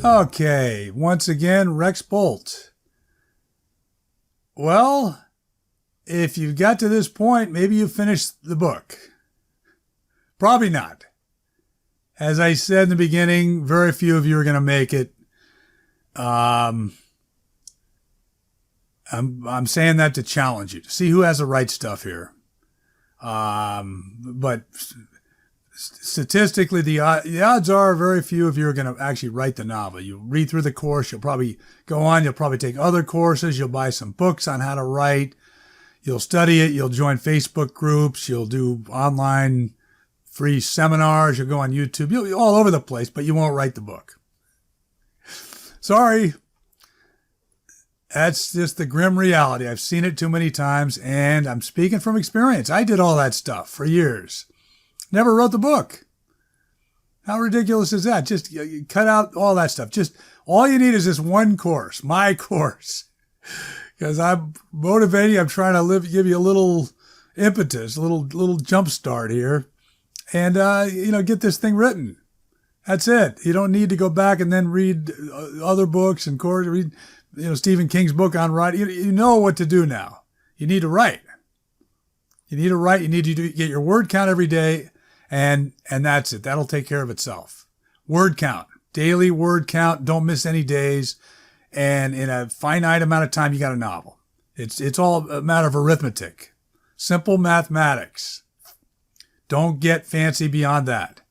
Okay, once again, Rex Bolt. Well, if you've got to this point, maybe you've finished the book. Probably not. As I said in the beginning, very few of you are going to make it. I'm saying that to challenge you, to see who has the right stuff here. But statistically, the odds are very few of you are going to actually write the novel. You read through the course, you'll probably go on, you'll probably take other courses, you'll buy some books on how to write, you'll study it, you'll join Facebook groups, you'll do online free seminars, you'll go on YouTube, you'll be all over the place, but you won't write the book. Sorry. That's just the grim reality. I've seen it too many times, and I'm speaking from experience. I did all that stuff for years. Never wrote the book. How ridiculous is that? Just cut out all that stuff. Just all you need is this one course, my course. Because I'm motivating. I'm trying to give you a little impetus, a little jump start here, and get this thing written. That's it. You don't need to go back and then read other books and read Stephen King's book on writing. You know what to do now. You need to write. You need to write. You need to get your word count every day. And that's it. That'll take care of itself. Word count, daily word count. Don't miss any days. And in a finite amount of time, you got a novel. It's all a matter of arithmetic. Simple mathematics. Don't get fancy beyond that.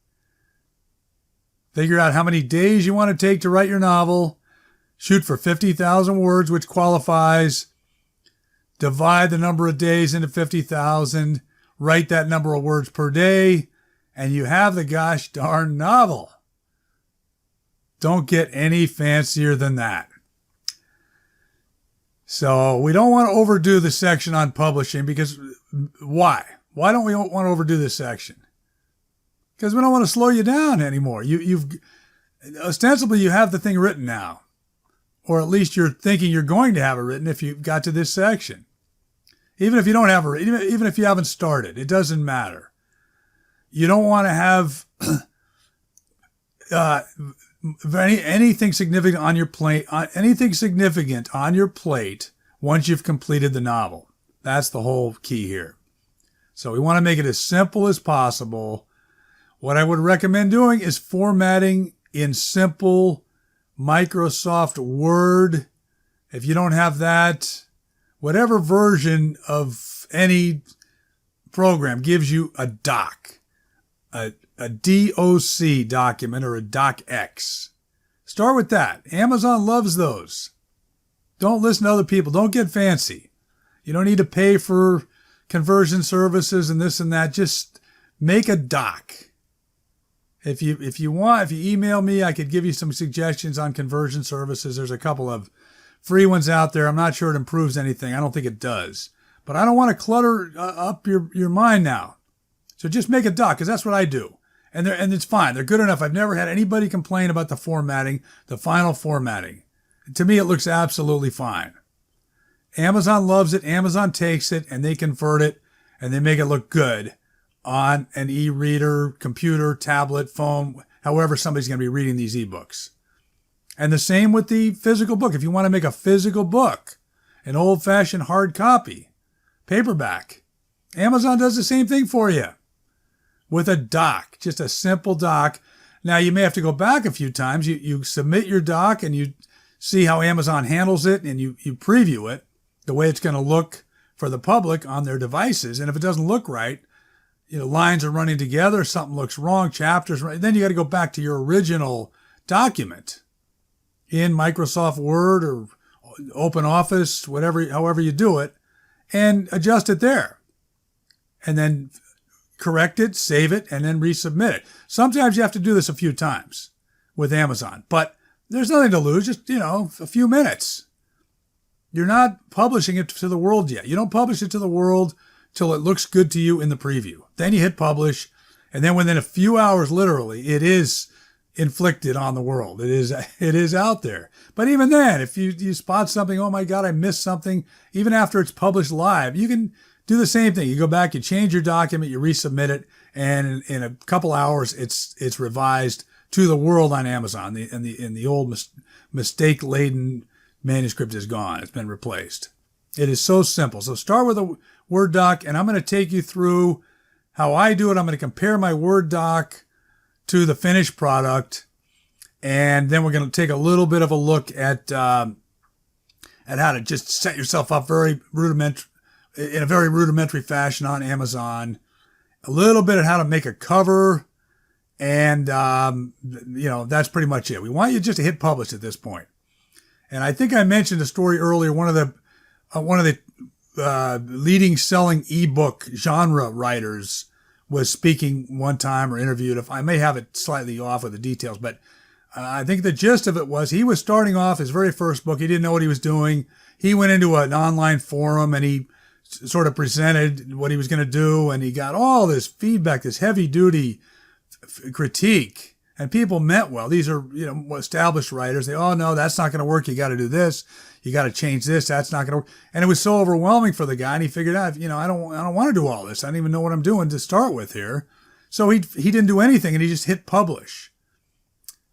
Figure out how many days you want to take to write your novel. Shoot for 50,000 words, which qualifies. Divide the number of days into 50,000. Write that number of words per day. And you have the gosh darn novel. Don't get any fancier than that. So we don't want to overdo the section on publishing because why? Why don't we want to overdo this section? Because we don't want to slow you down anymore. You've ostensibly you have the thing written now, or at least you're thinking you're going to have it written if you've got to this section. Even if you don't have it, even if you haven't started, it doesn't matter. You don't want to have anything significant on your plate. Anything significant on your plate once you've completed the novel. That's the whole key here. So we want to make it as simple as possible. What I would recommend doing is formatting in simple Microsoft Word. If you don't have that, whatever version of any program gives you a doc. A DOC document or a DocX. Start with that. Amazon loves those. Don't listen to other people. Don't get fancy. You don't need to pay for conversion services and this and that. Just make a doc. If you email me, I could give you some suggestions on conversion services. There's a couple of free ones out there. I'm not sure it improves anything. I don't think it does. But I don't want to clutter up your mind now. So just make a doc, because that's what I do. And it's fine. They're good enough. I've never had anybody complain about the formatting, the final formatting. To me, it looks absolutely fine. Amazon loves it. Amazon takes it, and they convert it, and they make it look good on an e-reader, computer, tablet, phone, however somebody's going to be reading these ebooks. And the same with the physical book. If you want to make a physical book, an old-fashioned hard copy, paperback, Amazon does the same thing for you. With a doc, just a simple doc. Now, you may have to go back a few times. You submit your doc and you see how Amazon handles it and you preview it, the way it's going to look for the public on their devices. And if it doesn't look right, lines are running together, something looks wrong, chapters, then you got to go back to your original document in Microsoft Word or Open Office, however you do it, and adjust it there. And then correct it, save it, and then resubmit it. Sometimes you have to do this a few times with Amazon, but there's nothing to lose, just, a few minutes. You're not publishing it to the world yet. You don't publish it to the world till it looks good to you in the preview. Then you hit publish, and then within a few hours, literally, it is inflicted on the world. It is out there. But even then, if you spot something, oh my God, I missed something, even after it's published live, you can do the same thing. You go back, you change your document, you resubmit it, and in a couple hours, it's revised to the world on Amazon. The old mistake-laden manuscript is gone. It's been replaced. It is so simple. So start with a Word doc, and I'm going to take you through how I do it. I'm going to compare my Word doc to the finished product, and then we're going to take a little bit of a look at how to just set yourself up in a very rudimentary fashion on Amazon. A little bit of how to make a cover, and that's pretty much it. We want you just to hit publish at this point. And I think I mentioned a story earlier. One of the leading selling ebook genre writers was speaking one time or interviewed. If I may have it slightly off with the details, but I think the gist of it was he was starting off his very first book. He didn't know what he was doing. He went into an online forum and he sort of presented what he was going to do, and he got all this feedback, this heavy duty critique, and people meant well. These are, established writers. They, oh no, that's not going to work. You got to do this. You got to change this. That's not going to work. And it was so overwhelming for the guy. And he figured out, I don't want to do all this. I don't even know what I'm doing to start with here. So he didn't do anything, and he just hit publish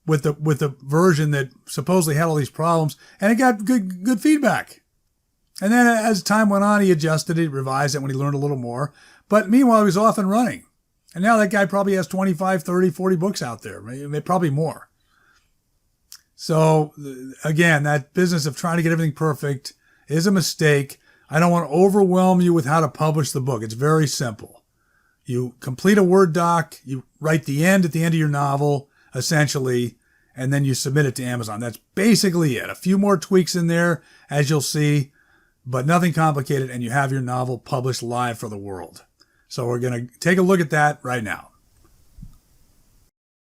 with the version that supposedly had all these problems, and it got good feedback. And then as time went on, he adjusted it, revised it when he learned a little more. But meanwhile, he was off and running. And now that guy probably has 25, 30, 40 books out there, probably more. So again, that business of trying to get everything perfect is a mistake. I don't want to overwhelm you with how to publish the book. It's very simple. You complete a Word doc, you write the end at the end of your novel, essentially, and then you submit it to Amazon. That's basically it. A few more tweaks in there, as you'll see, but nothing complicated, and you have your novel published live for the world. So we're going to take a look at that right now.